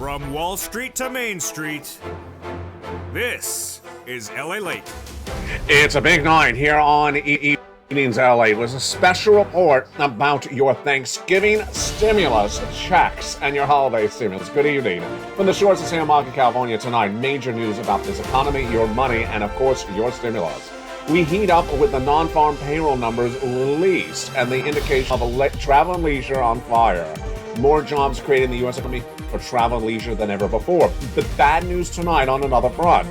From Wall Street to Main Street, this is LALATE. It's a big night here on Evenings LA. It was a special report about your Thanksgiving stimulus checks and your holiday stimulus. Good evening. From the shores of Santa Monica, California tonight, major news about this economy, your money, and of course, your stimulus. We heat up with the non-farm payroll numbers released and the indication of travel and leisure on fire. More jobs created in the U.S. economy for travel and leisure than ever before. The bad news tonight on another front,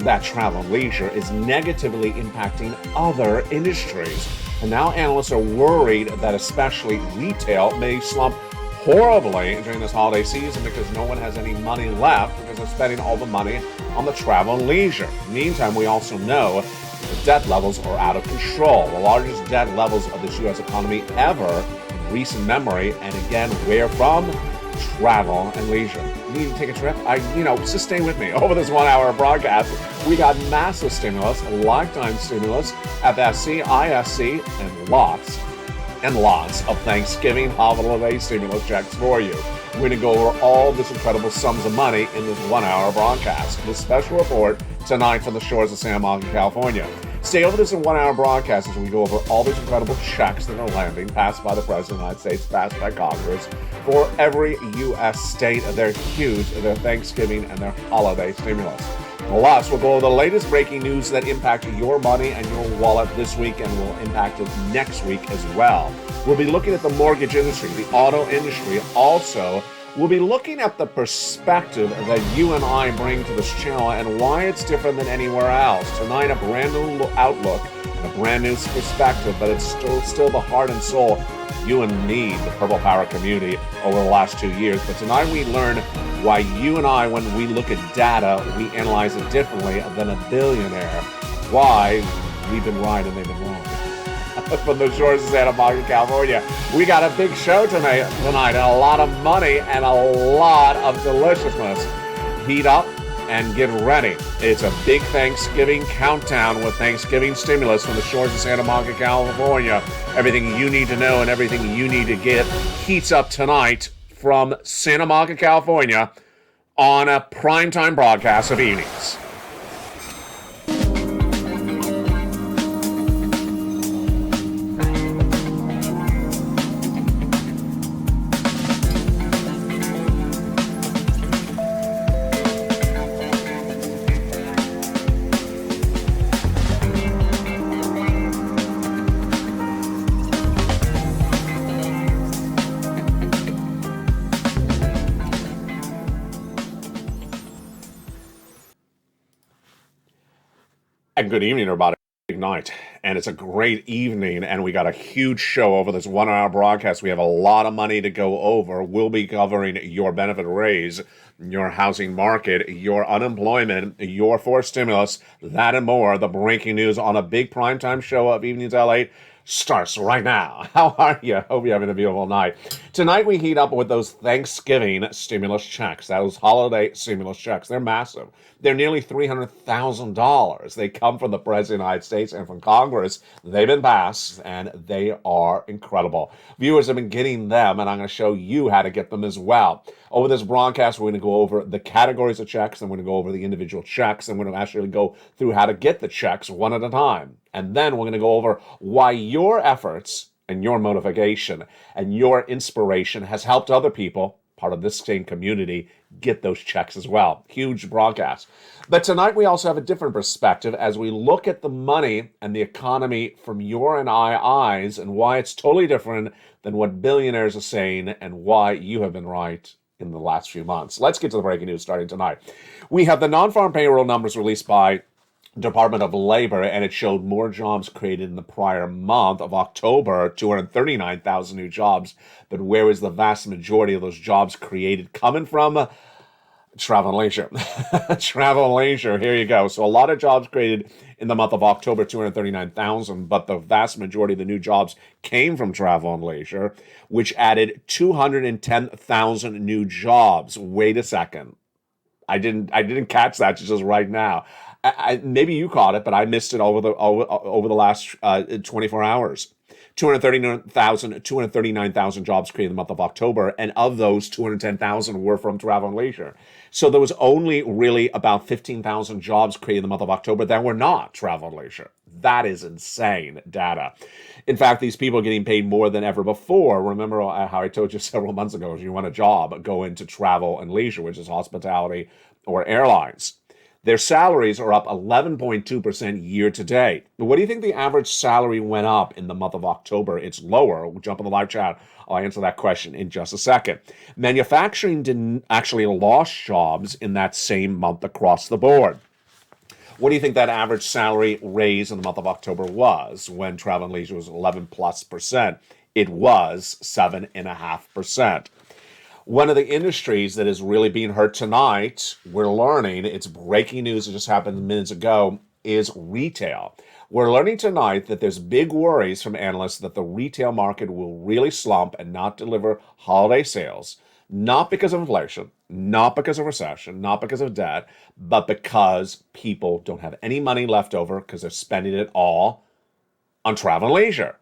that travel and leisure is negatively impacting other industries. And now analysts are worried that especially retail may slump horribly during this holiday season because no one has any money left because they're spending all the money on the travel and leisure. Meantime, we also know the debt levels are out of control, the largest debt levels of the U.S. economy ever in recent memory, and again, where from? Travel and leisure. You need to take a trip? Just stay with me. Over this 1 hour broadcast, we got massive stimulus, lifetime stimulus, FSC, ISC, and lots of Thanksgiving holiday stimulus checks for you. We're going to go over all this incredible sums of money in this 1 hour broadcast. This special report tonight from the shores of Santa Monica, California. Stay over this in 1 hour broadcast as we go over all these incredible checks that are landing, passed by the President of the United States, passed by Congress, for every U.S. state. They're huge, their Thanksgiving and their holiday stimulus. Plus, we'll go over the latest breaking news that impact your money and your wallet this week and will impact it next week as well. We'll be looking at the mortgage industry, the auto industry. Also, we'll be looking at the perspective that you and I bring to this channel and why it's different than anywhere else. Tonight, a brand new outlook and a brand new perspective, but it's still the heart and soul you and me, the Purple Power community, over the last 2 years. But tonight we learn why you and I, when we look at data, we analyze it differently than a billionaire. Why we've been right and they've been wrong. From the shores of Santa Monica, California, we got a big show tonight, and a lot of money and a lot of deliciousness. Heat up and get ready. It's a big Thanksgiving countdown with Thanksgiving stimulus from the shores of Santa Monica, California. Everything you need to know and everything you need to get heats up tonight from Santa Monica, California on a primetime broadcast of Evenings. And good evening, everybody. Big night, and it's a great evening, and we got a huge show over this 1 hour broadcast. We have a lot of money to go over. We'll be covering your benefit raise, your housing market, your unemployment, your forced stimulus, that and more. The breaking news on a big primetime show of Evenings LA starts right now. How are you? Hope you're having a beautiful night. Tonight we heat up with those Thanksgiving stimulus checks, those holiday stimulus checks. They're massive. They're nearly $300,000. They come from the President of the United States and from Congress. They've been passed, and they are incredible. Viewers have been getting them, and I'm going to show you how to get them as well. Over this broadcast, we're going to go over the categories of checks, and we're going to go over the individual checks, and we're going to actually go through how to get the checks one at a time. And then we're going to go over why your efforts and your motivation and your inspiration has helped other people, part of this same community, get those checks as well. Huge broadcast. But tonight we also have a different perspective as we look at the money and the economy from your and I eyes and why it's totally different than what billionaires are saying and why you have been right in the last few months. Let's get to the breaking news starting tonight. We have the non-farm payroll numbers released by Department of Labor, and it showed more jobs created in the prior month of October, 239,000 new jobs. But where is the vast majority of those jobs created coming from? Travel and leisure. Travel and leisure, here you go. So a lot of jobs created in the month of October, 239,000, but the vast majority of the new jobs came from travel and leisure, which added 210,000 new jobs. Wait a second. I didn't catch that just right now. Maybe you caught it, but I missed it over the last 24 hours. 239,000 jobs created in the month of October, and of those, 210,000 were from travel and leisure. So there was only really about 15,000 jobs created in the month of October that were not travel and leisure. That is insane data. In fact, these people are getting paid more than ever before. Remember how I told you several months ago, if you want a job, go into travel and leisure, which is hospitality or airlines. Their salaries are up 11.2% year to date. But what do you think the average salary went up in the month of October? It's lower. We'll jump in the live chat. I'll answer that question in just a second. Manufacturing didn't actually lost jobs in that same month across the board. What do you think that average salary raise in the month of October was when travel and leisure was 11+%? It was 7.5%. One of the industries that is really being hurt tonight, we're learning, it's breaking news, it just happened minutes ago, is retail. We're learning tonight that there's big worries from analysts that the retail market will really slump and not deliver holiday sales, not because of inflation, not because of recession, not because of debt, but because people don't have any money left over because they're spending it all on travel and leisure.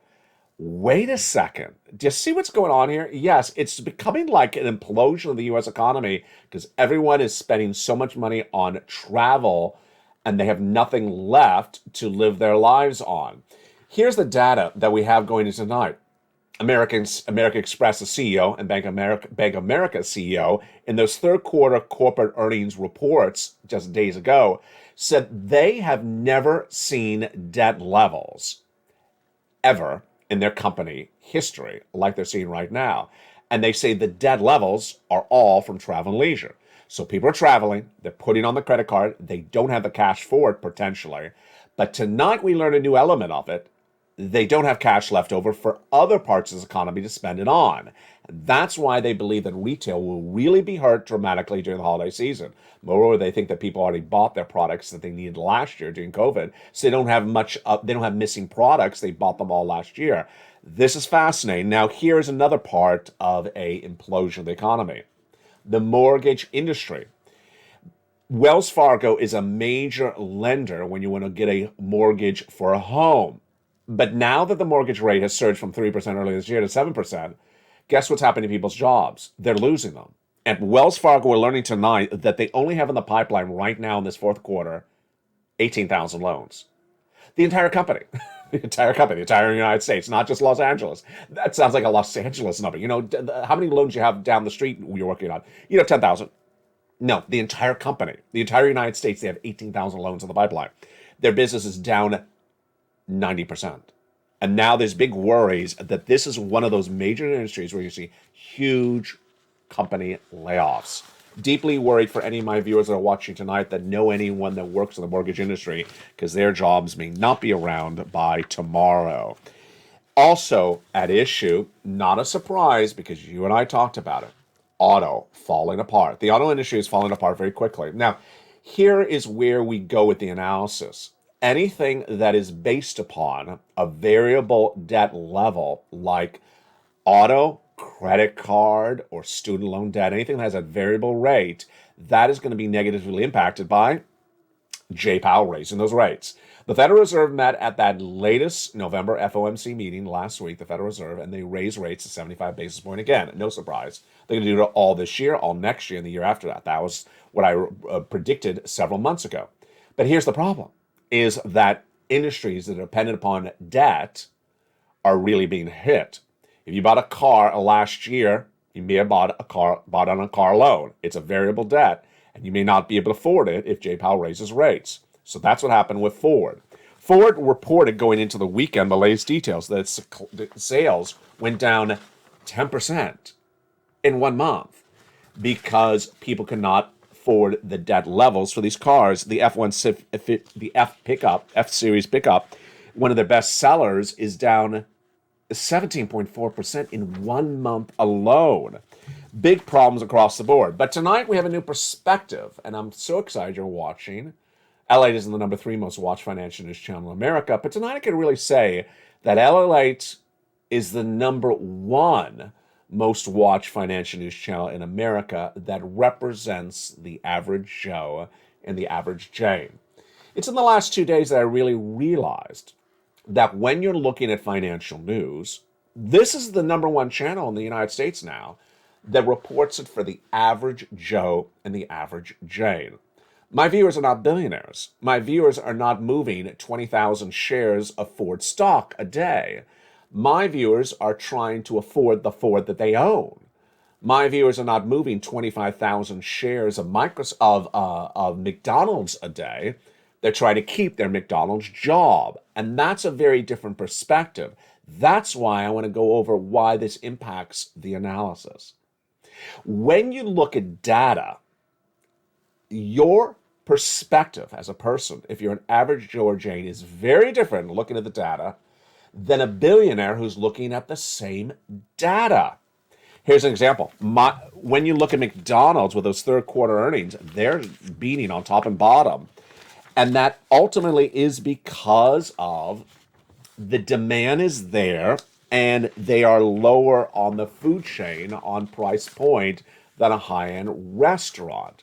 Wait a second. Do you see what's going on here? Yes, it's becoming like an implosion of the U.S. economy because everyone is spending so much money on travel and they have nothing left to live their lives on. Here's the data that we have going into tonight. American Express, the CEO, and Bank of America CEO, in those third quarter corporate earnings reports just days ago, said they have never seen debt levels ever in their company history like they're seeing right now. And they say the debt levels are all from travel and leisure. So people are traveling, they're putting on the credit card, they don't have the cash for it potentially. But tonight we learn a new element of it. They don't have cash left over for other parts of the economy to spend it on. That's why they believe that retail will really be hurt dramatically during the holiday season. Moreover, they think that people already bought their products that they needed last year during COVID, so they don't have they don't have missing products. They bought them all last year. This is fascinating. Now, here's another part of a implosion of the economy. The mortgage industry. Wells Fargo is a major lender when you want to get a mortgage for a home. But now that the mortgage rate has surged from 3% earlier this year to 7%, guess what's happening to people's jobs? They're losing them. At Wells Fargo, we're learning tonight that they only have in the pipeline right now in this fourth quarter 18,000 loans. The entire company, the entire United States, not just Los Angeles. That sounds like a Los Angeles number. You know, how many loans you have down the street you're working on? 10,000. No, the entire company, the entire United States, they have 18,000 loans in the pipeline. Their business is down 90%. And now there's big worries that this is one of those major industries where you see huge company layoffs. Deeply worried for any of my viewers that are watching tonight that know anyone that works in the mortgage industry because their jobs may not be around by tomorrow. Also at issue, not a surprise because you and I talked about it, auto falling apart. The auto industry is falling apart very quickly. Now, here is where we go with the analysis. Anything that is based upon a variable debt level like auto, credit card, or student loan debt, anything that has a variable rate, that is going to be negatively impacted by Jay Powell raising those rates. The Federal Reserve met at that latest November FOMC meeting last week, the Federal Reserve, and they raised rates to 75 basis points again. No surprise. They're going to do it all this year, all next year, and the year after that. That was what I predicted several months ago. But here's the problem, is that industries that are dependent upon debt are really being hit. If you bought a car last year, you may have bought on a car loan. It's a variable debt, and you may not be able to afford it if Jay Powell raises rates. So that's what happened with Ford. Ford reported going into the weekend, the latest details, that its sales went down 10% in 1 month because people could not afford the debt levels for these cars. The F Series pickup, one of their best sellers, is down 17.4% in 1 month alone. Big problems across the board. But tonight we have a new perspective, and I'm so excited you're watching. LALATE is the number 3 most watched financial news channel in America, but tonight I can really say that LALATE is the number 1 most watched financial news channel in America that represents the average Joe and the average Jane. It's in the last 2 days that I really realized that when you're looking at financial news, this is the number one channel in the United States now that reports it for the average Joe and the average Jane. My viewers are not billionaires. My viewers are not moving 20,000 shares of Ford stock a day. My viewers are trying to afford the Ford that they own. My viewers are not moving 25,000 shares of of McDonald's a day. They're trying to keep their McDonald's job. And that's a very different perspective. That's why I want to go over why this impacts the analysis. When you look at data, your perspective as a person, if you're an average Joe or Jane, is very different looking at the data than a billionaire who's looking at the same data. Here's an example. When you look at McDonald's with those third quarter earnings, they're beating on top and bottom. And that ultimately is because of the demand is there and they are lower on the food chain on price point than a high-end restaurant.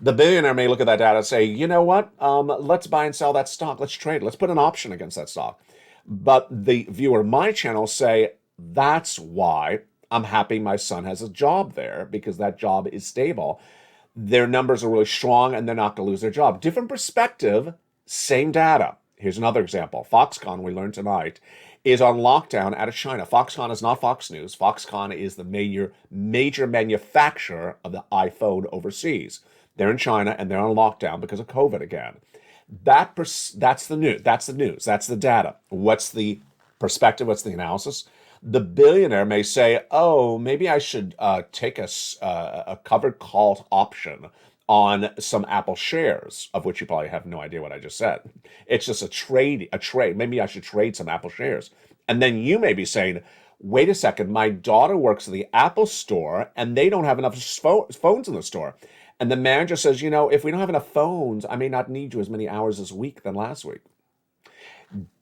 The billionaire may look at that data and say, you know what, let's buy and sell that stock. Let's trade. Let's put an option against that stock. But the viewer of my channel say, that's why I'm happy my son has a job there, because that job is stable. Their numbers are really strong and they're not going to lose their job. Different perspective, same data. Here's another example. Foxconn, we learned tonight, is on lockdown out of China. Foxconn is not Fox News. Foxconn is the major manufacturer of the iPhone overseas. They're in China and they're on lockdown because of COVID again. That's the news. That's the news. That's the data. What's the perspective? What's the analysis? The billionaire may say, oh, maybe I should take a covered call option on some Apple shares, of which you probably have no idea what I just said. It's just a trade. Maybe I should trade some Apple shares. And then you may be saying, wait a second, my daughter works at the Apple store and they don't have enough phones in the store. And the manager says, you know, if we don't have enough phones, I may not need you as many hours this week than last week.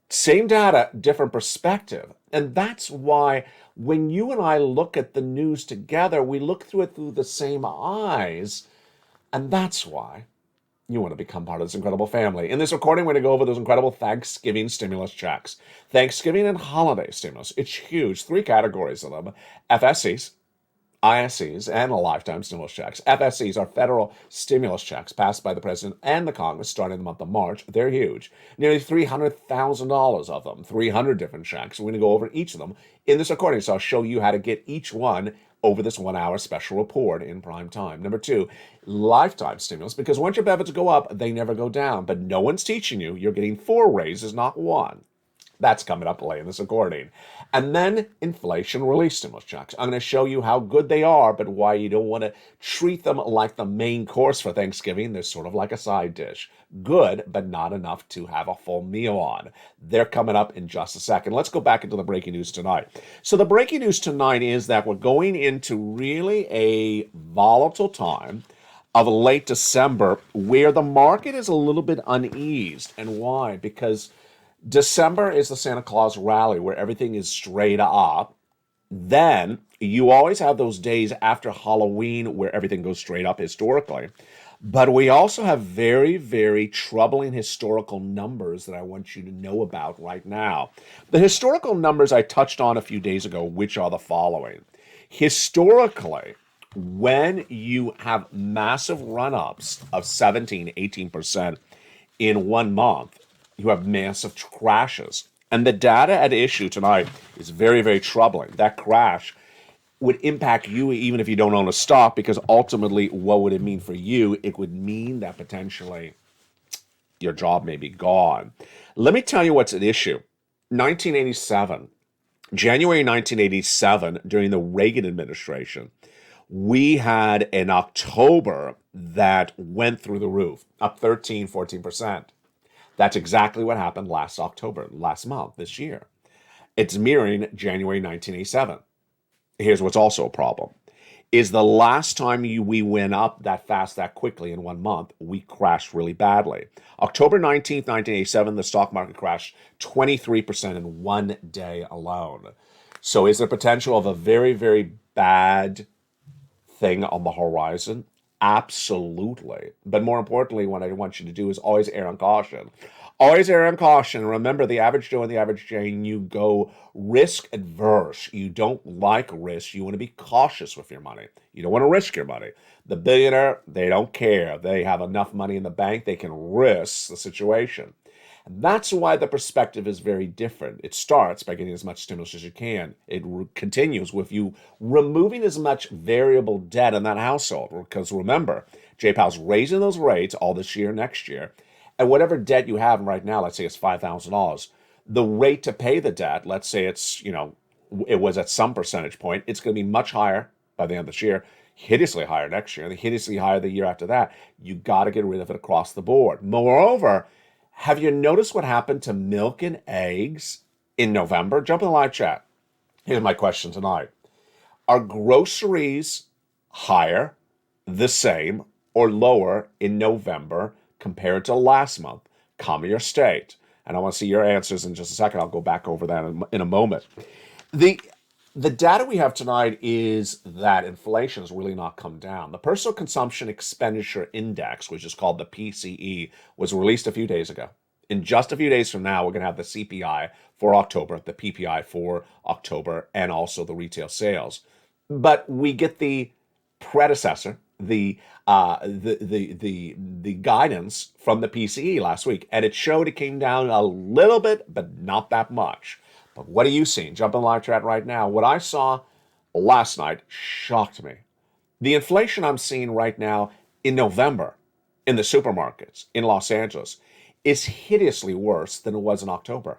Same data, different perspective. And that's why when you and I look at the news together, we look through it through the same eyes. And that's why you want to become part of this incredible family. In this recording, we're going to go over those incredible Thanksgiving stimulus checks. Thanksgiving and holiday stimulus. It's huge. 3 categories of them. FSCs, ISCs, and lifetime stimulus checks. FSCs are federal stimulus checks passed by the president and the Congress starting in the month of March. They're huge. Nearly $300,000 of them, 300 different checks. We're going to go over each of them in this recording, so I'll show you how to get each one over this 1-hour special report in prime time. Number 2, lifetime stimulus, because once your benefits go up, they never go down. But no one's teaching you. You're getting 4 raises, not 1. That's coming up later in this recording. And then inflation relief stimulus checks. I'm going to show you how good they are, but why you don't want to treat them like the main course for Thanksgiving. They're sort of like a side dish. Good, but not enough to have a full meal on. They're coming up in just a second. Let's go back into the breaking news tonight. So the breaking news tonight is that we're going into really a volatile time of late December where the market is a little bit uneased. And why? Because December is the Santa Claus rally where everything is straight up. Then you always have those days after Halloween where everything goes straight up historically. But we also have very, very troubling historical numbers that I want you to know about right now. The historical numbers I touched on a few days ago, which are the following. Historically, when you have massive run-ups of 17, 18% in 1 month, you have massive crashes. And the data at issue tonight is very, very troubling. That crash would impact you even if you don't own a stock, because ultimately, what would it mean for you? It would mean that potentially your job may be gone. Let me tell you what's at issue. 1987, January 1987, during the Reagan administration, we had an October that went through the roof, up 13, 14%. That's exactly what happened last October, last month, this year. It's mirroring January 1987. Here's what's also a problem. Is the last time we went up that fast, that quickly in 1 month, we crashed really badly. October 19th, 1987, the stock market crashed 23% in 1 day alone. So is there potential of a very, very bad thing on the horizon? Absolutely. But more importantly, what I want you to do is always err on caution. Always err on caution. Remember, the average Joe and the average Jane, you go risk adverse. You don't like risk. You want to be cautious with your money. You don't want to risk your money. The billionaire, they don't care. They have enough money in the bank, they can risk the situation. And that's why the perspective is very different. It starts by getting as much stimulus as you can. It continues with you removing as much variable debt in that household. Because remember, J-Powell's raising those rates all this year, next year. And whatever debt you have right now, let's say it's $5,000, the rate to pay the debt, let's say it's, it was at some percentage point, it's going to be much higher by the end of this year, hideously higher next year, and hideously higher the year after that. You got to get rid of it across the board. Moreover, have you noticed what happened to milk and eggs in November? Jump in the live chat. Here's my question tonight. Are groceries higher, the same, or lower in November compared to last month? Comment your state. And I want to see your answers in just a second. I'll go back over that in a moment. The data we have tonight is that inflation has really not come down. The Personal Consumption Expenditure Index, which is called the PCE, was released a few days ago. In just a few days from now, we're going to have the CPI for October, the PPI for October, and also the retail sales. But we get the predecessor, the guidance from the PCE last week, and it showed it came down a little bit, but not that much. But what are you seeing? Jump in the live chat right now. What I saw last night shocked me. The inflation I'm seeing right now in November in the supermarkets in Los Angeles is hideously worse than it was in October.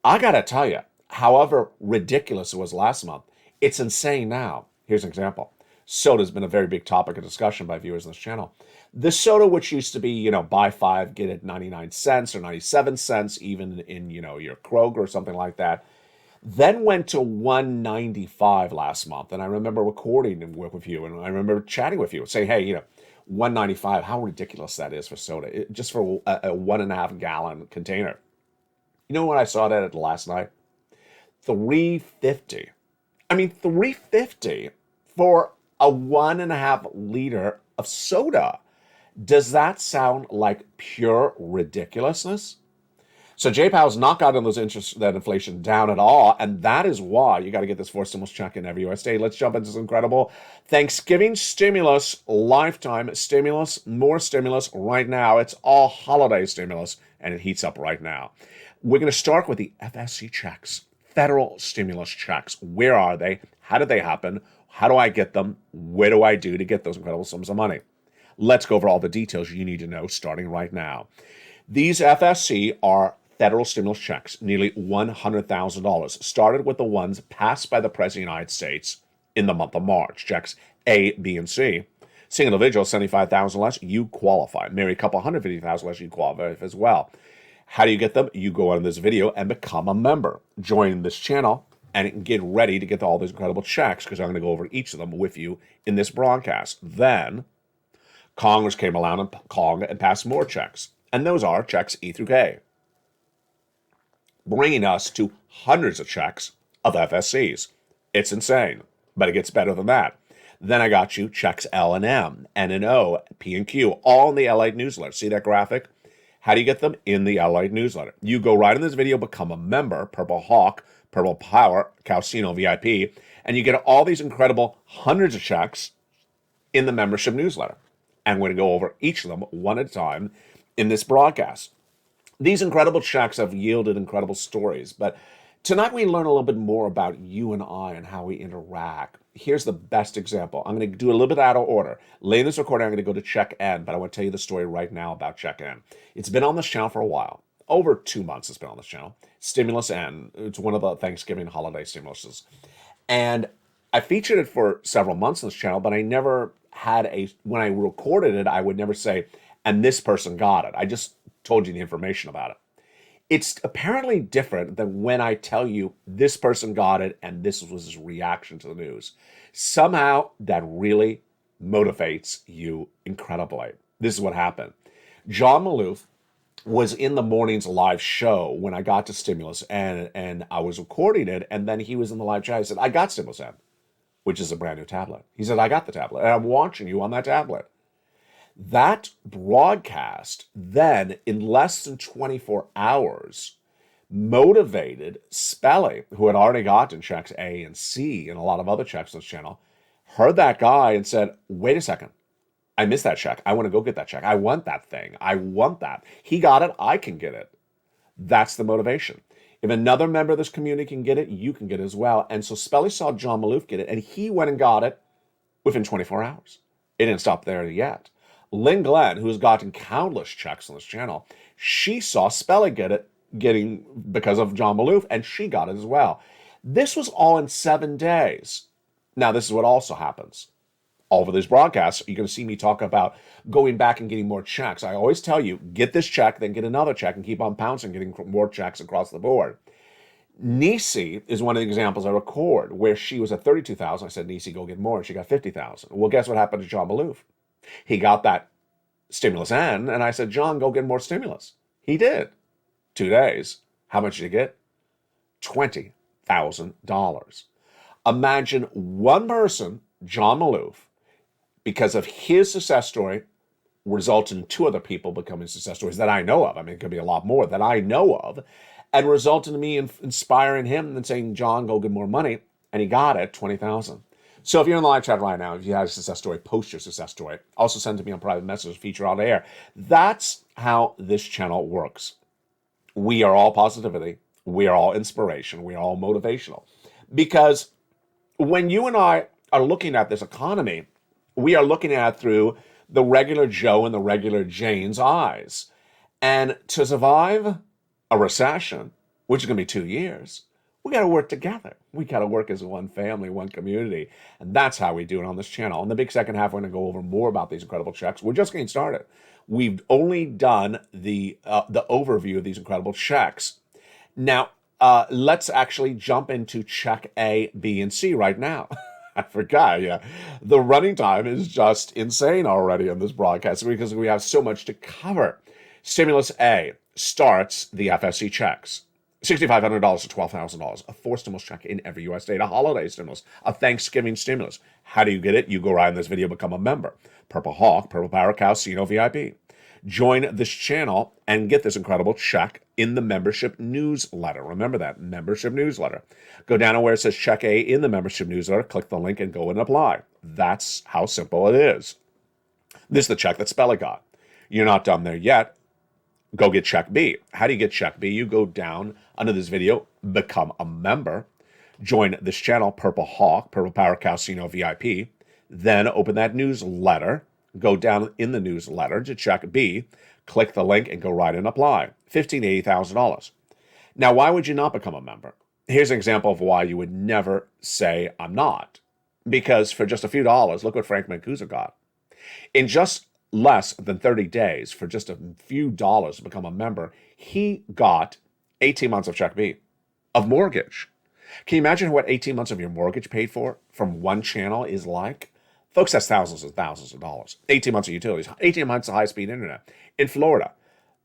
I gotta tell you, however ridiculous it was last month, it's insane now. Here's an example. Soda's been a very big topic of discussion by viewers on this channel. The soda, which used to be, buy 5, get it 99 cents or 97 cents, even in, your Kroger or something like that, then went to 195 last month. And I remember recording with you, and I remember chatting with you, saying, hey, 195, how ridiculous that is for soda, just for a 1.5 gallon container. You know what I saw that at last night? $3.50. I mean, $3.50 for a 1.5 liter of soda. Does that sound like pure ridiculousness? So J-Powell's not gotten that inflation down at all, and that is why you got to get this forced stimulus check in every USD. Let's jump into this incredible Thanksgiving stimulus, lifetime stimulus, more stimulus right now. It's all holiday stimulus, and it heats up right now. We're going to start with the FSC checks, federal stimulus checks. Where are they? How did they happen? How do I get them? Where do I do to get those incredible sums of money? Let's go over all the details you need to know starting right now. These FSC are federal stimulus checks, nearly $100,000. Started with the ones passed by the President of the United States in the month of March. Checks A, B, and C. Single individual, $75,000 less, you qualify. Married couple, $150,000 less, you qualify as well. How do you get them? You go on this video and become a member. Join this channel and get ready to get all these incredible checks, because I'm going to go over each of them with you in this broadcast. Then Congress came along and passed more checks. And those are checks E through K, bringing us to hundreds of checks of FSCs. It's insane, but it gets better than that. Then I got you checks L and M, N and O, P and Q, all in the LALATE newsletter. See that graphic? How do you get them? In the LALATE newsletter. You go right in this video, become a member, Purple Hawk, Purple Power, Calcino VIP, and you get all these incredible hundreds of checks in the membership newsletter. And we're going to go over each of them one at a time in this broadcast. These incredible checks have yielded incredible stories, but tonight we learn a little bit more about you and I and how we interact. Here's the best example. I'm going to do a little bit out of order. Later in this recording, I'm going to go to check N, but I want to tell you the story right now about check N. It's been on this channel for a while. Over 2 months it's been on this channel. Stimulus N. It's one of the Thanksgiving holiday stimuluses. And I featured it for several months on this channel, but I never had when I recorded it, I would never say, and this person got it. I just told you the information about it. It's apparently different than when I tell you this person got it and this was his reaction to the news. Somehow that really motivates you incredibly. This is what happened. John Maloof was in the morning's live show when I got to stimulus, and I was recording it, and then he was in the live chat. I said, I got stimulus N, which is a brand new tablet. He said, I got the tablet, and I'm watching you on that tablet. That broadcast then, in less than 24 hours, motivated Spelly, who had already gotten checks A and C and a lot of other checks on this channel, heard that guy and said, wait a second, I missed that check. I want to go get that check. I want that thing. I want that. He got it. I can get it. That's the motivation. If another member of this community can get it, you can get it as well. And so Spelly saw John Maloof get it, and he went and got it within 24 hours. It didn't stop there yet. Lynn Glenn, who has gotten countless checks on this channel, she saw Spelly get it, getting because of John Maloof, and she got it as well. This was all in 7 days. Now, this is what also happens. All over these broadcasts, you're going to see me talk about going back and getting more checks. I always tell you, get this check, then get another check, and keep on pouncing, getting more checks across the board. Nisi is one of the examples I record where she was at 32,000. I said, Nisi, go get more. And she got 50,000. Well, guess what happened to John Maloof? He got that stimulus N, and I said, John, go get more stimulus. He did. 2 days. How much did he get? $20,000. Imagine one person, John Maloof, because of his success story, resulted in 2 other people becoming success stories that I know of. I mean, it could be a lot more that I know of, and resulted in me inspiring him and saying, John, go get more money. And he got it, 20,000. So if you're in the live chat right now, if you have a success story, post your success story. Also send it to me on private message, feature on air. That's how this channel works. We are all positivity. We are all inspiration. We are all motivational. Because when you and I are looking at this economy, we are looking at it through the regular Joe and the regular Jane's eyes. And to survive a recession, which is going to be 2 years, we got to work together. We got to work as one family, one community. And that's how we do it on this channel. In the big second half, we're going to go over more about these incredible checks. We're just getting started. We've only done the overview of these incredible checks. Now, let's actually jump into check A, B, and C right now. I forgot, yeah. The running time is just insane already on this broadcast because we have so much to cover. Stimulus A starts the FSC checks. $6,500 to $12,000, a 4 stimulus check in every U.S. state, a holiday stimulus, a Thanksgiving stimulus. How do you get it? You go right in this video, become a member. Purple Hawk, Purple Power Cow, CNO VIP. Join this channel and get this incredible check in the membership newsletter. Remember that, membership newsletter. Go down to where it says check A in the membership newsletter, click the link and go and apply. That's how simple it is. This is the check that Spelly got. You're not done there yet. Go get check B. How do you get check B? You go down under this video, become a member, join this channel, Purple Hawk, Purple Power Casino VIP, then open that newsletter, go down in the newsletter to check B, click the link and go right and apply. $15,000 to $80,000. Now, why would you not become a member? Here's an example of why you would never say, I'm not. Because for just a few dollars, look what Frank Mancuso got. In just less than 30 days, for just a few dollars to become a member, he got 18 months of check B, of mortgage. Can you imagine what 18 months of your mortgage paid for from one channel is like? Folks, that's thousands and thousands of dollars. 18 months of utilities, 18 months of high-speed internet. In Florida,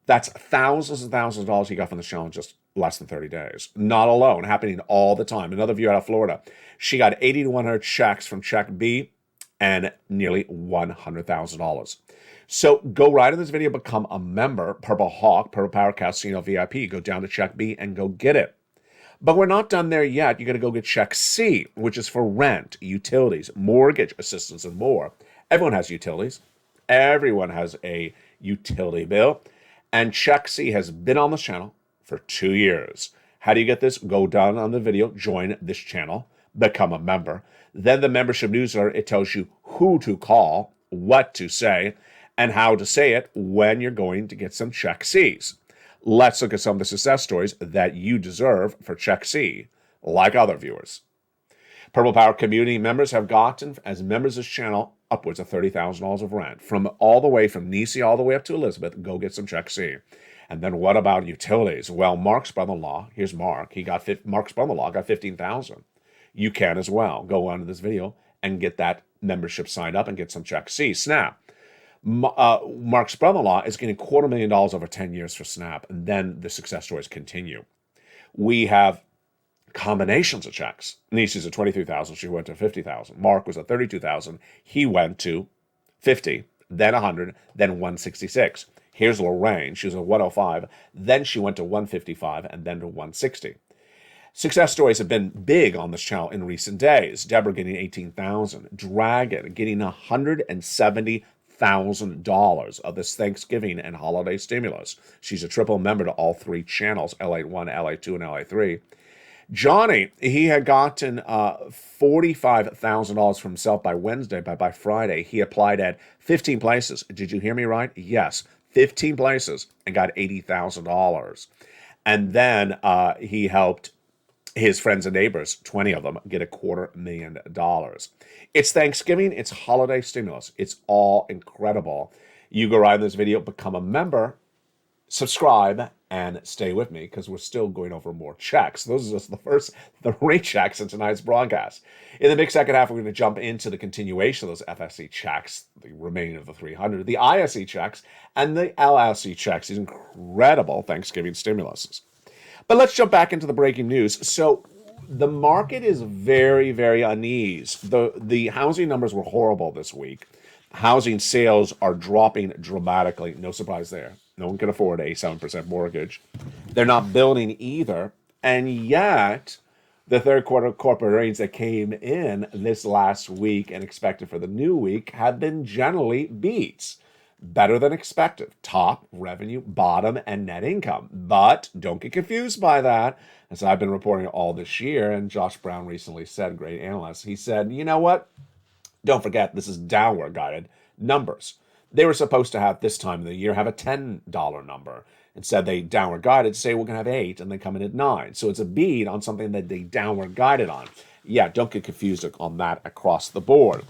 that's thousands and thousands of dollars he got from the channel in just less than 30 days. Not alone, happening all the time. Another viewer out of Florida, she got 80 to 100 checks from check B and nearly $100,000. So go right in this video, become a member, Purple Hawk, Purple Power Casino VIP. Go down to check B and go get it. But we're not done there yet. You got to go get check C, which is for rent, utilities, mortgage assistance, and more. Everyone has utilities. Everyone has a utility bill. And check C has been on this channel for 2 years. How do you get this? Go down on the video, join this channel, become a member. Then the membership newsletter, it tells you who to call, what to say, and how to say it when you're going to get some check C's. Let's look at some of the success stories that you deserve for check C, like other viewers. Purple Power community members have gotten, as members of this channel, upwards of $30,000 of rent. From all the way from Nisi all the way up to Elizabeth, go get some check C. And then what about utilities? Well, Mark's brother-in-law, here's Mark. Mark's brother-in-law got $15,000. You can as well. Go on to this video and get that membership signed up and get some check C. Snap. Mark's brother-in-law is getting $250,000 over 10 years for Snap, and then the success stories continue. We have combinations of checks. Nisi's at $23,000, she went to $50,000. Mark was at $32,000, he went to $50,000. then 100, then 166. Here's Lorraine. She was a 105. Then she went to 155 and then to 160. Success stories have been big on this channel in recent days. Deborah getting 18,000. Dragon getting $170,000 of this Thanksgiving and holiday stimulus. She's a triple member to all three channels, LA1, LA2, and LA3. Johnny, he had gotten $45,000 for himself by Wednesday, but by Friday, he applied at 15 places. Did you hear me right? Yes, 15 places and got $80,000. And then he helped his friends and neighbors, 20 of them, get $250,000. It's Thanksgiving, it's holiday stimulus. It's all incredible. You go right in this video, become a member, subscribe, and stay with me because we're still going over more checks. Those are just the first 3 checks in tonight's broadcast. In the big second half, we're going to jump into the continuation of those FSE checks, the remaining of the 300, the ISE checks, and the LSE checks, these incredible Thanksgiving stimuluses. But let's jump back into the breaking news. So the market is very, very uneasy. The housing numbers were horrible this week. Housing sales are dropping dramatically. No surprise there. No one can afford a 7% mortgage. They're not building either. And yet, the third quarter corporate earnings that came in this last week and expected for the new week have been generally beats. Better than expected. Top, revenue, bottom, and net income. But don't get confused by that, as I've been reporting all this year, and Josh Brown recently said, great analyst, he said, you know what? Don't forget, this is downward guided numbers. They were supposed to have, this time of the year, have a $10 number. Instead, they downward guided, say we're going to have 8, and they come in at 9. So it's a beat on something that they downward guided on. Yeah, don't get confused on that across the board.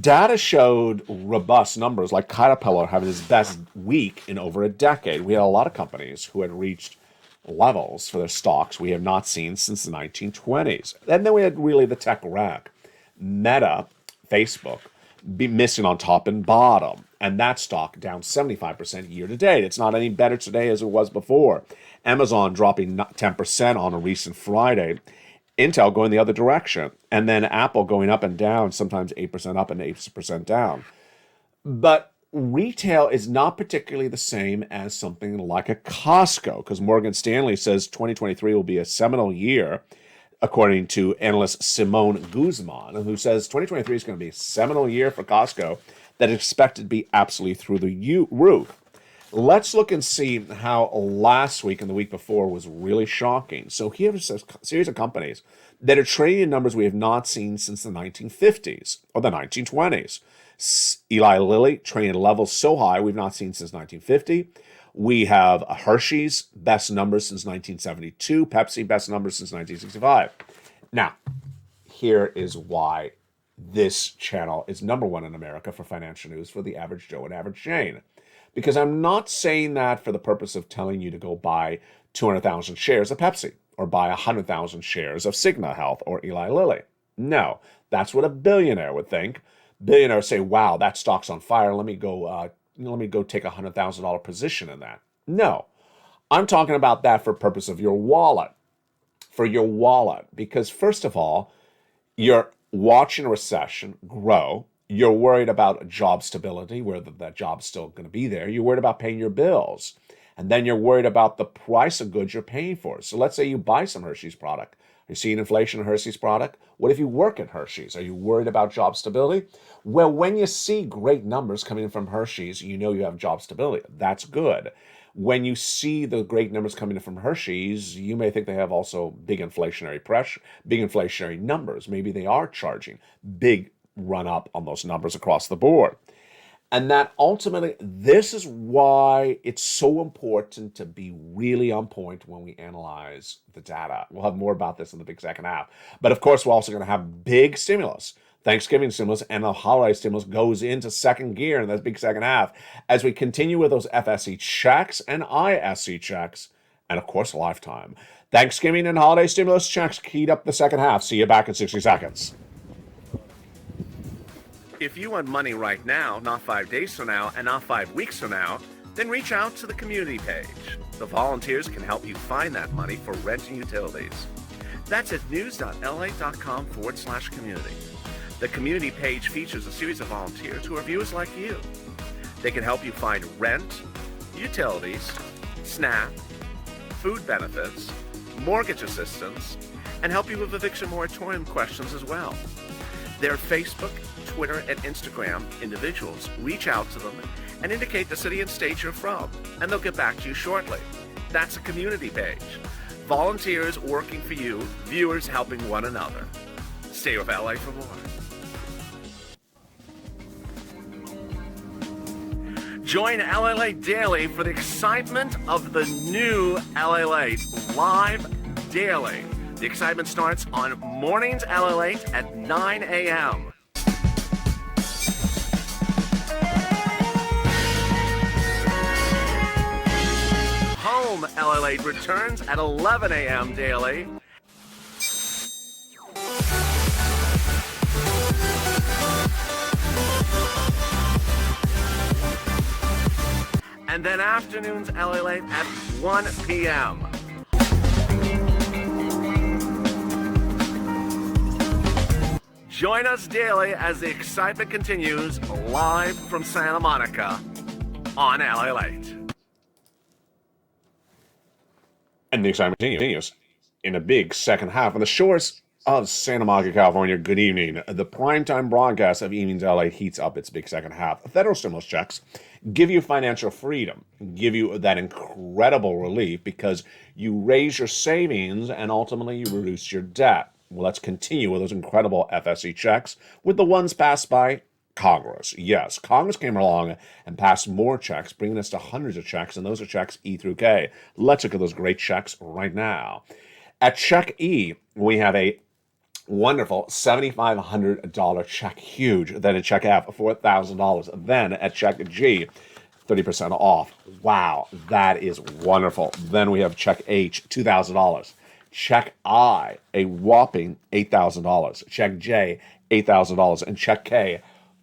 Data showed robust numbers, like Caterpillar having its best week in over a decade. We had a lot of companies who had reached levels for their stocks we have not seen since the 1920s. And then we had really the tech wreck. Meta, Facebook, be missing on top and bottom. And that stock down 75% year to date. It's not any better today as it was before. Amazon dropping 10% on a recent Friday. Intel going the other direction, and then Apple going up and down, sometimes 8% up and 8% down. But retail is not particularly the same as something like a Costco, because Morgan Stanley says 2023 will be a seminal year, according to analyst Simone Guzman, who says 2023 is going to be a seminal year for Costco that is expected to be absolutely through the roof. Let's look and see how last week and the week before was really shocking. So here's a series of companies that are trading in numbers we have not seen since the 1950s or the 1920s. Eli Lilly trading levels so high we've not seen since 1950. We have Hershey's best numbers since 1972. Pepsi best numbers since 1965. Now, here is why this channel is #1 in America for financial news for the average Joe and average Jane. Because I'm not saying that for the purpose of telling you to go buy 200,000 shares of Pepsi or buy 100,000 shares of Cigna Health or Eli Lilly. No, that's what a billionaire would think. Billionaires say, wow, that stock's on fire. Let me go take a $100,000 position in that. No, I'm talking about that for purpose of your wallet. For your wallet. Because first of all, you're watching a recession grow. You're worried about job stability, whether that job's still going to be there. You're worried about paying your bills. And then you're worried about the price of goods you're paying for. So let's say you buy some Hershey's product. Are you seeing inflation in Hershey's product? What if you work at Hershey's? Are you worried about job stability? Well, when you see great numbers coming in from Hershey's, you know you have job stability. That's good. When you see the great numbers coming in from Hershey's, you may think they have also big inflationary pressure, big inflationary numbers. Maybe they are charging big run up on those numbers across the board. And that ultimately, this is why it's so important to be really on point when we analyze the data. We'll have more about this in the big second half. But of course, we're also going to have big stimulus. Thanksgiving stimulus and the holiday stimulus goes into second gear in that big second half as we continue with those FSE checks and ISE checks, and of course, lifetime. Thanksgiving and holiday stimulus checks keyed up the second half. See you back in 60 seconds. If you want money right now, not 5 days from now, and not 5 weeks from now, then reach out to the community page. The volunteers can help you find that money for rent and utilities. That's at news.la.com/community. The community page features a series of volunteers who are viewers like you. They can help you find rent, utilities, SNAP, food benefits, mortgage assistance, and help you with eviction moratorium questions as well. Their Facebook, Twitter, and Instagram individuals reach out to them and indicate the city and state you're from, and they'll get back to you shortly. That's a community page. Volunteers working for you, viewers helping one another. Stay with LA for more. Join LALATE daily for the excitement of the new LALATE live daily. The excitement starts on mornings LALATE at 9 a.m. Home LALATE returns at 11 a.m. daily. And then afternoons LALATE at 1 p.m. Join us daily as the excitement continues live from Santa Monica on LALATE. And the excitement continues in a big second half on the shores of Santa Monica, California. Good evening. The primetime broadcast of Evenings LA heats up its big second half. Federal stimulus checks give you financial freedom, give you that incredible relief because you raise your savings and ultimately you reduce your debt. Well, let's continue with those incredible FSE checks with the ones passed by Congress. Yes, Congress came along and passed more checks, bringing us to hundreds of checks, and those are checks E through K. Let's look at those great checks right now. At check E, we have a wonderful $7,500 check, huge. Then at check F, $4,000. Then at check G, 30% off. Wow, that is wonderful. Then we have check H, $2,000. Check I, a whopping $8,000. Check J, $8,000. And check K,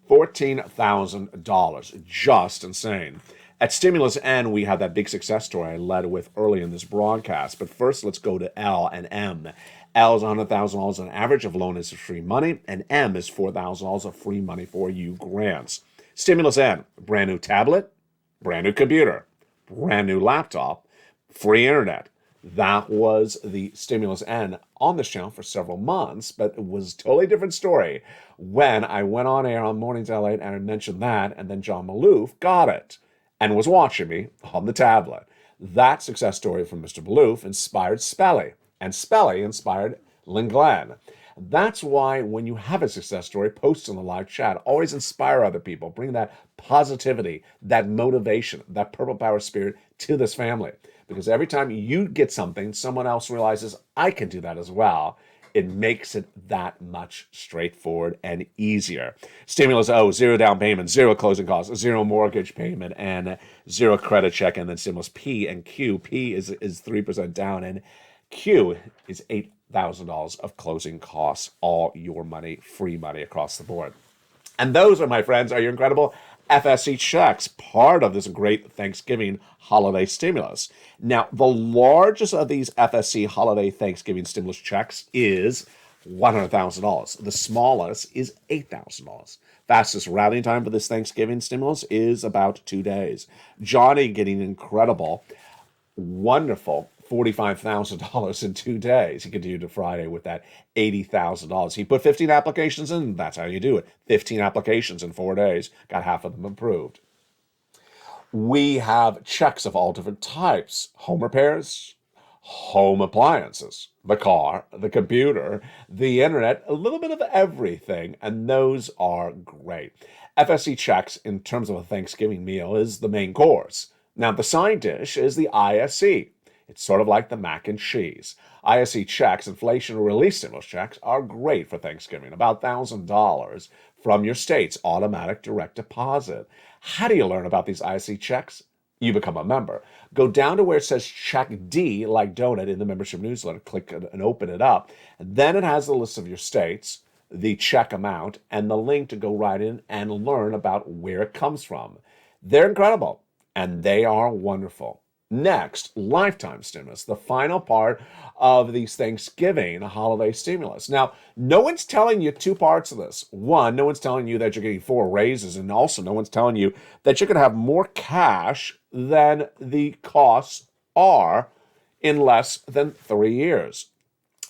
$14,000. Just insane. At Stimulus N, we have that big success story I led with early in this broadcast. But first, let's go to L and M. L is $100,000 on average of loan is free money, and M is $4,000 of free money for you grants. Stimulus N, brand new tablet, brand new computer, brand new laptop, free internet. That was the Stimulus N on this channel for several months, but it was a totally different story when I went on air on Mornings LA and I mentioned that, and then John Maloof got it and was watching me on the tablet. That success story from Mr. Maloof inspired Spelly, and Spelly inspired Lynn Glenn. That's why when you have a success story, post in the live chat. Always inspire other people. Bring that positivity, that motivation, that purple power spirit to this family. Because every time you get something, someone else realizes, I can do that as well. It makes it that much straightforward and easier. Stimulus O, zero down payment, zero closing costs, zero mortgage payment, and zero credit check. And then Stimulus P and Q. P is 3% down, and Q is $8,000 of closing costs. All your money, free money across the board. And those, my friends, are your incredible FSE checks, part of this great Thanksgiving holiday stimulus. Now, the largest of these FSE holiday Thanksgiving stimulus checks is $100,000. The smallest is $8,000. Fastest routing time for this Thanksgiving stimulus is about 2 days. Johnny getting incredible, wonderful $45,000 in 2 days. He continued to Friday with that $80,000. He put 15 applications in. That's how you do it. 15 applications in 4 days. Got half of them approved. We have checks of all different types. Home repairs, home appliances, the car, the computer, the internet, a little bit of everything. And those are great. FSC checks in terms of a Thanksgiving meal is the main course. Now, the side dish is the ISC. It's sort of like the mac and cheese. ISC checks, inflation relief stimulus checks, are great for Thanksgiving. About $1,000 from your state's automatic direct deposit. How do you learn about these ISC checks? You become a member. Go down to where it says check D, like donut, in the membership newsletter. Click and open it up. And then it has the list of your states, the check amount, and the link to go right in and learn about where it comes from. They're incredible, and they are wonderful. Next, lifetime stimulus, the final part of these Thanksgiving holiday stimulus. Now, no one's telling you two parts of this. One, no one's telling you that you're getting 4 raises, and also no one's telling you that you're going to have more cash than the costs are in less than 3 years.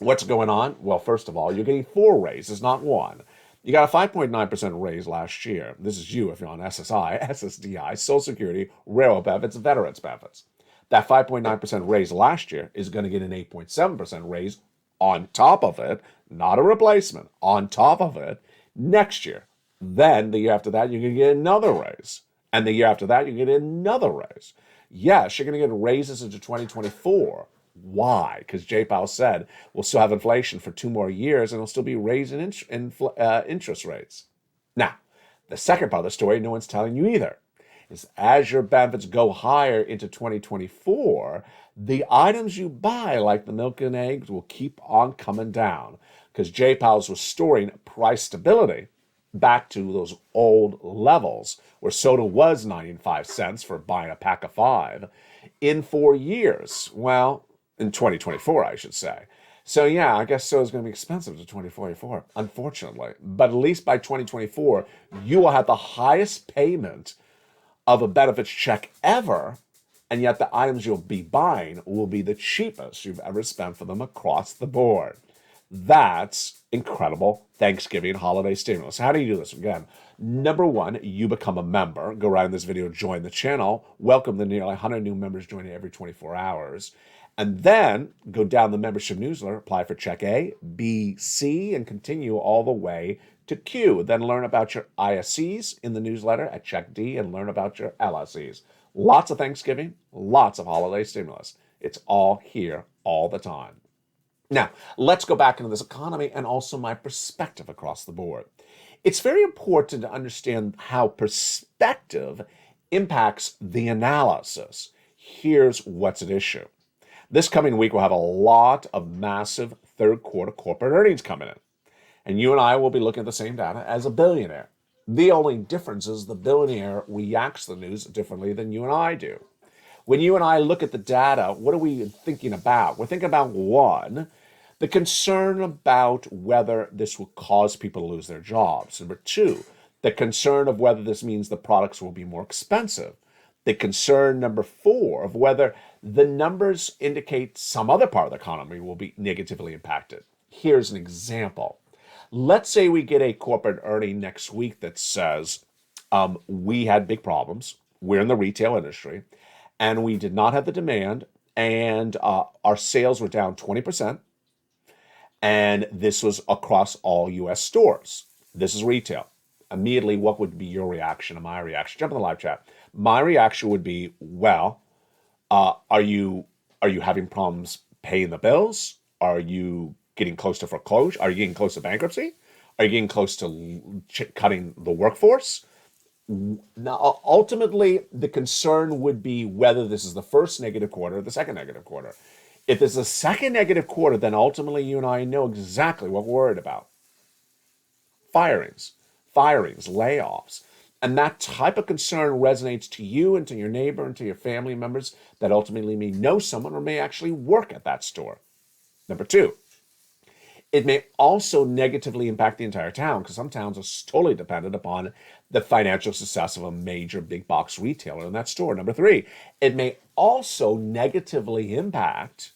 What's going on? Well, first of all, you're getting 4 raises, not one. You got a 5.9% raise last year. This is you if you're on SSI, SSDI, Social Security, railroad benefits, veterans benefits. That 5.9% raise last year is going to get an 8.7% raise on top of it, not a replacement, on top of it next year. Then the year after that, you're going to get another raise. And the year after that, you get another raise. Yes, you're going to get raises into 2024. Why? Because Jay Powell said we'll still have inflation for 2 more years and it'll still be raising interest rates. Now, the second part of the story, no one's telling you either, is as your benefits go higher into 2024, the items you buy, like the milk and eggs, will keep on coming down because Jay Powell's restoring price stability back to those old levels where soda was 95 cents for buying a pack of 5 in 4 years. Well, in 2024, I should say. So yeah, I guess soda's going to be expensive to 2044, unfortunately. But at least by 2024, you will have the highest payment of a benefits check ever, and yet the items you'll be buying will be the cheapest you've ever spent for them across the board. That's incredible Thanksgiving holiday stimulus. How do you do this? Again, number one, you become a member. Go right in this video, join the channel. Welcome the nearly 100 new members joining every 24 hours. And then go down the membership newsletter, apply for check A, B, C, and continue all the way to Q. Then learn about your ISCs in the newsletter at check D and learn about your LSCs. Lots of Thanksgiving, lots of holiday stimulus. It's all here all the time. Now, let's go back into this economy and also my perspective across the board. It's very important to understand how perspective impacts the analysis. Here's what's at issue. This coming week, we'll have a lot of massive third quarter corporate earnings coming in. And you and I will be looking at the same data as a billionaire. The only difference is the billionaire reacts to the news differently than you and I do. When you and I look at the data, what are we thinking about? We're thinking about, one, the concern about whether this will cause people to lose their jobs. Number two, the concern of whether this means the products will be more expensive. The concern number 4 of whether the numbers indicate some other part of the economy will be negatively impacted. Here's an example. Let's say we get a corporate earning next week that says we had big problems. We're in the retail industry and we did not have the demand and our sales were down 20%. And this was across all U.S. stores. This is retail. Immediately, what would be your reaction and my reaction? Jump in the live chat. My reaction would be, well, are you having problems paying the bills? Are you getting close to foreclosure? Are you getting close to bankruptcy? Are you getting close to cutting the workforce? Now, ultimately, the concern would be whether this is the first negative quarter or the second negative quarter. If it's the second negative quarter, then ultimately you and I know exactly what we're worried about. Firings, layoffs. And that type of concern resonates to you and to your neighbor and to your family members that ultimately may know someone or may actually work at that store. Number 2, it may also negatively impact the entire town because some towns are totally dependent upon the financial success of a major big box retailer in that store. Number 3, it may also negatively impact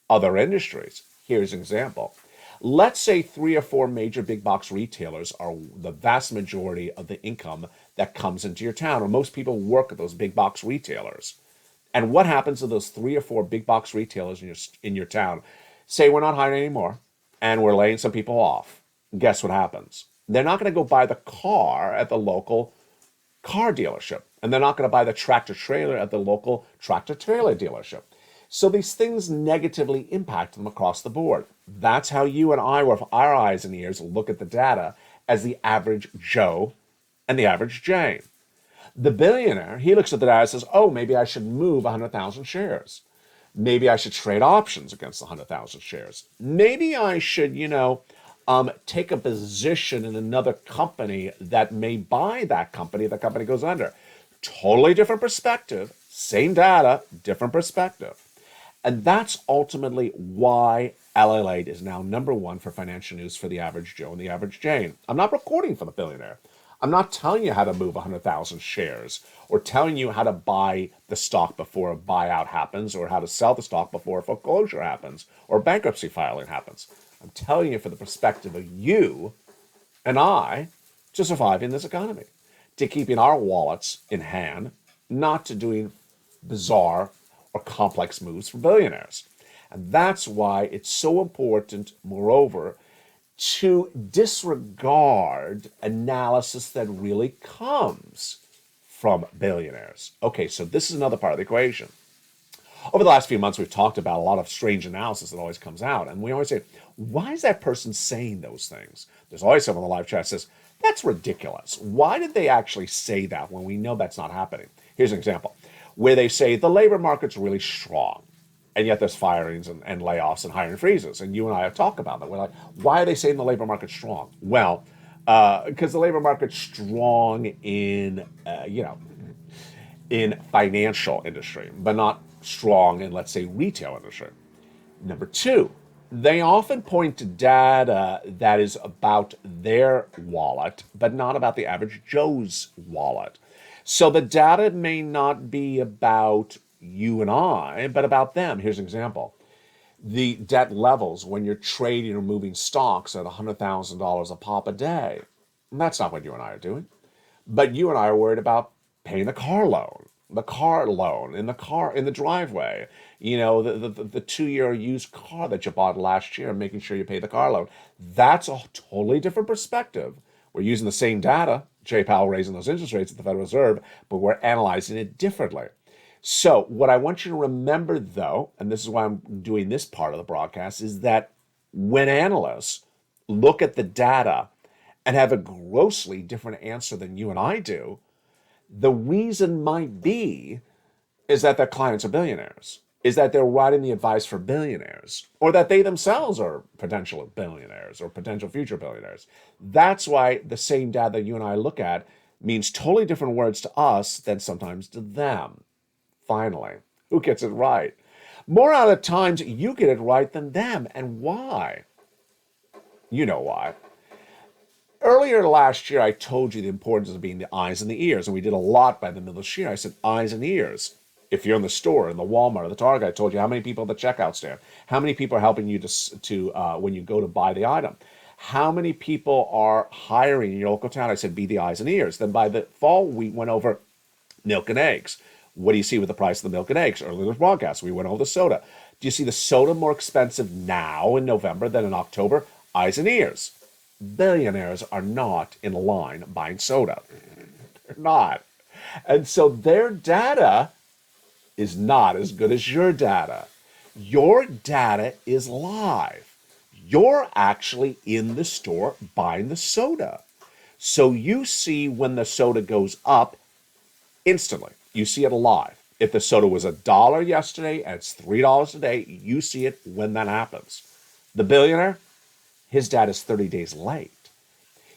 other industries. Here's an example. Let's say 3 or 4 major big box retailers are the vast majority of the income that comes into your town, or most people work at those big box retailers. And what happens to those 3 or 4 big box retailers in your town? Say we're not hiring anymore and we're laying some people off. Guess what happens? They're not going to go buy the car at the local car dealership, and they're not going to buy the tractor trailer at the local tractor trailer dealership. So these things negatively impact them across the board. That's how you and I, with our eyes and ears, look at the data as the average Joe and the average Jane. The billionaire, he looks at the data and says, oh, maybe I should move 100,000 shares. Maybe I should trade options against 100,000 shares. Maybe I should, take a position in another company that may buy that company if the company goes under. Totally different perspective Same data, different perspective. And that's ultimately why LALATE is now number one for financial news for the average Joe and the average Jane. I'm not recording for the billionaire. I'm not telling you how to move 100,000 shares or telling you how to buy the stock before a buyout happens or how to sell the stock before a foreclosure happens or bankruptcy filing happens. I'm telling you for the perspective of you and I to survive in this economy, to keeping our wallets in hand, not to doing bizarre or complex moves for billionaires. And that's why it's so important, moreover, to disregard analysis that really comes from billionaires. Okay, so this is another part of the equation. Over the last few months, we've talked about a lot of strange analysis that always comes out. And we always say, why is that person saying those things? There's always someone in the live chat that says, that's ridiculous. Why did they actually say that when we know that's not happening? Here's an example where they say the labor market's really strong, and yet there's firings and layoffs and hiring freezes. And you and I have talked about that. We're like, why are they saying the labor market's strong? Well, because the labor market's strong in, in financial industry, but not strong in, let's say, retail industry. Number two, they often point to data that is about their wallet, but not about the average Joe's wallet. So the data may not be about you and I, but about them. Here's an example. The debt levels when you're trading or moving stocks at $100,000 a pop a day. That's not what you and I are doing. But you and I are worried about paying the car loan in the driveway, the 2-year used car that you bought last year, making sure you pay the car loan. That's a totally different perspective. We're using the same data, Jay Powell raising those interest rates at the Federal Reserve, but we're analyzing it differently. So what I want you to remember, though, and this is why I'm doing this part of the broadcast, is that when analysts look at the data and have a grossly different answer than you and I do, the reason might be is that their clients are billionaires, is that they're writing the advice for billionaires, or that they themselves are potential billionaires or potential future billionaires. That's why the same data that you and I look at means totally different words to us than sometimes to them. Finally, who gets it right? More out of times, you get it right than them. And why? You know why. Earlier last year, I told you the importance of being the eyes and the ears, and we did a lot by the middle of this year. I said eyes and ears. If you're in the store, in the Walmart, or the Target, I told you how many people at the checkout stand, how many people are helping you to when you go to buy the item, how many people are hiring in your local town. I said be the eyes and ears. Then by the fall, we went over milk and eggs. What do you see with the price of the milk and eggs? Earlier in the broadcast, we went over the soda. Do you see the soda more expensive now in November than in October? Eyes and ears. Billionaires are not in line buying soda. They're not. And so their data is not as good as your data. Your data is live. You're actually in the store buying the soda. So you see when the soda goes up instantly. You see it live. If the soda was $1 yesterday and it's $3 today, you see it when that happens. The billionaire, his data is 30 days late.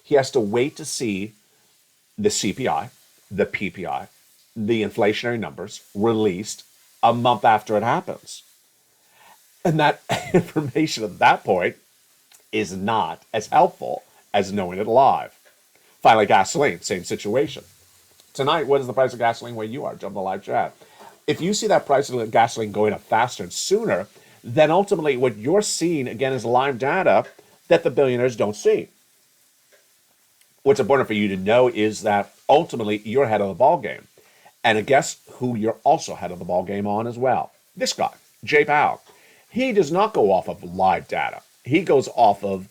He has to wait to see the CPI, the PPI, the inflationary numbers released a month after it happens. And that information at that point is not as helpful as knowing it live. Finally, gasoline, same situation. Tonight, what is the price of gasoline where you are? Jump in the live chat. If you see that price of gasoline going up faster and sooner, then ultimately what you're seeing, again, is live data that the billionaires don't see. What's important for you to know is that ultimately you're ahead of the ball game. And guess who you're also ahead of the ball game on as well? This guy, Jay Powell. He does not go off of live data. He goes off of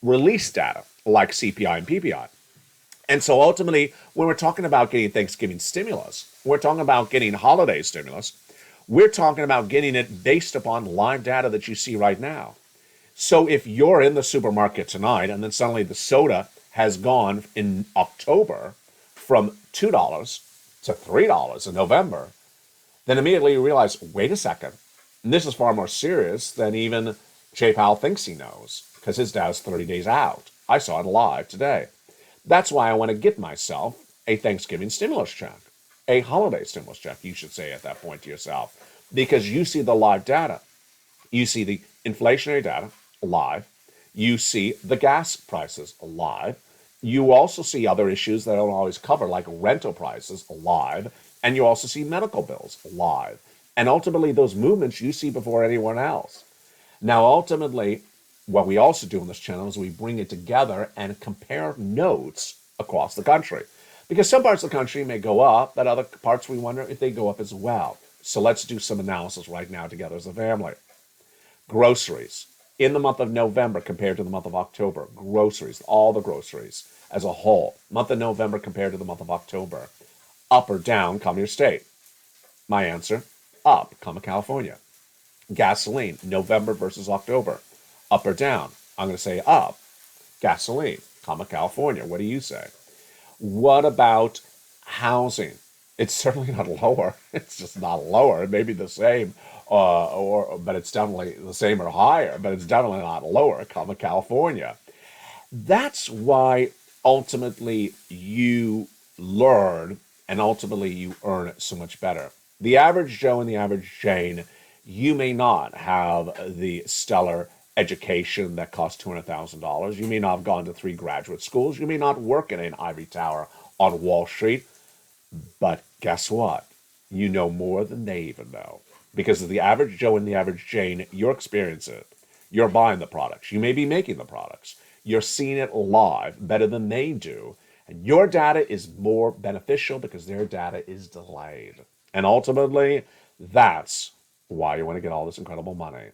release data like CPI and PPI. And so ultimately, when we're talking about getting Thanksgiving stimulus, we're talking about getting holiday stimulus, we're talking about getting it based upon live data that you see right now. So if you're in the supermarket tonight and then suddenly the soda has gone in October from $2 to $3 in November, then immediately you realize, wait a second, this is far more serious than even Jay Powell thinks he knows, because his data's 30 days out. I saw it live today. That's why I want to get myself a Thanksgiving stimulus check, a holiday stimulus check, you should say at that point to yourself, because you see the live data. You see the inflationary data live. You see the gas prices live. You also see other issues that I don't always cover, like rental prices live. And you also see medical bills live. And ultimately, those movements you see before anyone else. Now, ultimately, what we also do on this channel is we bring it together and compare notes across the country. Because some parts of the country may go up, but other parts we wonder if they go up as well. So let's do some analysis right now together as a family. Groceries. In the month of November compared to the month of October, groceries, all the groceries as a whole, month of November compared to the month of October, up or down, comma your state. My answer, up, comma California. Gasoline, November versus October, up or down? I'm going to say up. Gasoline, comma California. What do you say? What about housing? It's certainly not lower. It's just not lower. It may be the same, but it's definitely the same or higher, but it's definitely not lower, comma California. That's why ultimately you learn and ultimately you earn so much better. The average Joe and the average Jane, you may not have the stellar education that costs $200,000. You may not have gone to 3 graduate schools. You may not work in an ivory tower on Wall Street. But guess what? You know more than they even know. Because of the average Joe and the average Jane, you're experiencing it. You're buying the products. You may be making the products. You're seeing it live better than they do. And your data is more beneficial because their data is delayed. And ultimately, that's why you want to get all this incredible money.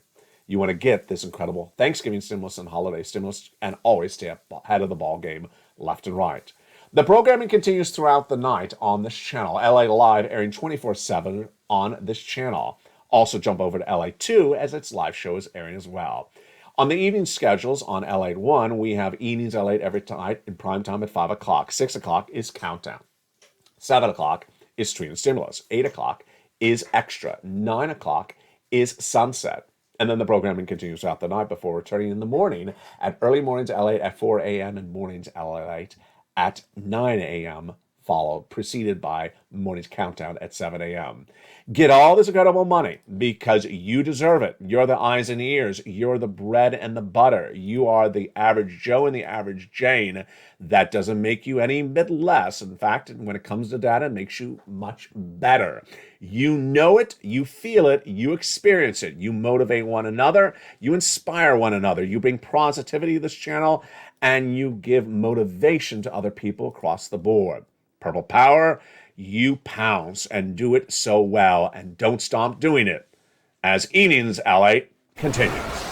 You want to get this incredible Thanksgiving stimulus and holiday stimulus and always stay ahead of the ball game left and right. The programming continues throughout the night on this channel. LA Live airing 24/7 on this channel. Also jump over to LA2 as its live show is airing as well. On the evening schedules on LA1, we have Evenings LA every night in prime time at 5 o'clock. 6 o'clock is Countdown. 7 o'clock is Stream and Stimulus. 8 o'clock is Extra. 9 o'clock is Sunset. And then the programming continues throughout the night before returning in the morning at early mornings LA at 4 a.m. and mornings LA at 9 a.m., preceded by morning's countdown at 7 a.m. Get all this incredible money because you deserve it. You're the eyes and ears. You're the bread and the butter. You are the average Joe and the average Jane. That doesn't make you any bit less. In fact, when it comes to data, it makes you much better. You know it, you feel it, you experience it. You motivate one another. You inspire one another. You bring positivity to this channel, and you give motivation to other people across the board. Purple Power, you pounce and do it so well, and don't stop doing it as Evenings LA continues.